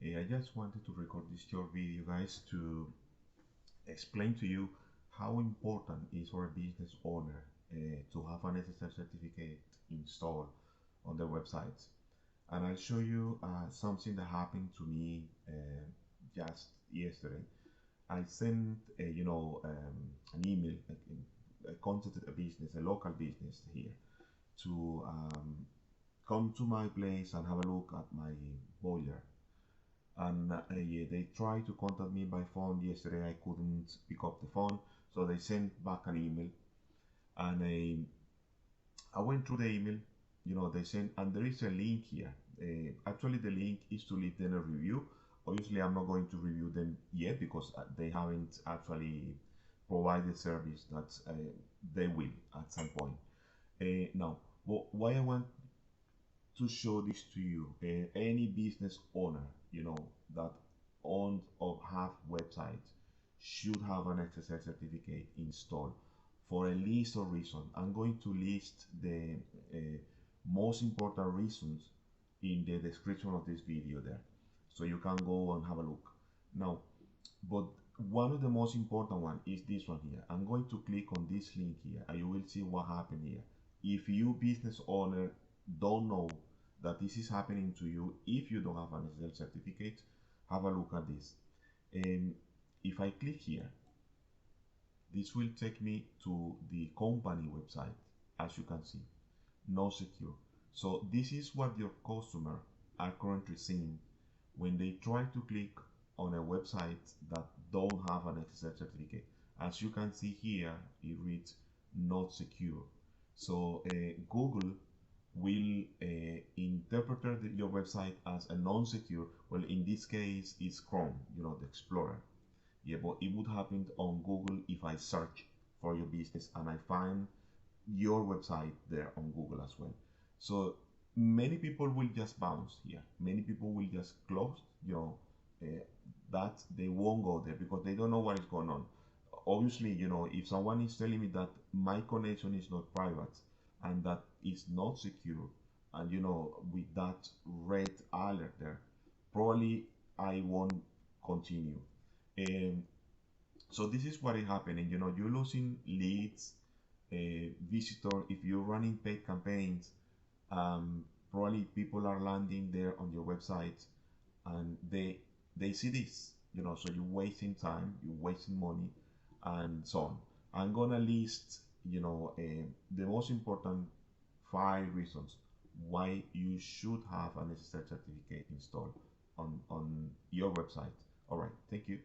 I just wanted to record this short video, guys, to explain to you how important it is for a business owner to have an SSL certificate installed on their websites. And I'll show you something that happened to me just yesterday. I sent, an email. I contacted a business, a local business here, to come to my place and have a look at my boiler. And yeah, they tried to contact me by phone yesterday. I couldn't pick up the phone, so they sent back an email, and I went through the email. They sent, and there is a link here. Actually, the link is to leave them a review. Obviously, I'm not going to review them yet because they haven't actually provided service that they will at some point. Now, why I want to show this to you, any business owner, that owns or have websites should have an SSL certificate installed for a list of reasons. I'm going to list the most important reasons in the description of this video there, so you can go and have a look. Now, but one of the most important one is this one here. I'm going to click on this link here and you will see what happened here. If you business owner don't know that this is happening to you, if you don't have an SSL certificate, have a look at this. If I click here, this will take me to the company website. As you can see, no secure. So this is what your customer are currently seeing when they try to click on a website that don't have an SSL certificate. As you can see here, it reads not secure. So Google will interpret your website as a non-secure. Well, in this case, it's Chrome, the Explorer. Yeah, but it would happen on Google if I search for your business and I find your website there on Google as well. So many people will just bounce here. Many people will just close, that they won't go there because they don't know what is going on. Obviously, if someone is telling me that my connection is not private and that is not secure, and with that red alert there, probably I won't continue. So this is what is happening. You're losing leads, visitor. If you're running paid campaigns, probably people are landing there on your website and they see this, so you're wasting time, you're wasting money, and so on. I'm gonna list, the most important 5 reasons why you should have an SSL certificate installed on your website. All right, thank you.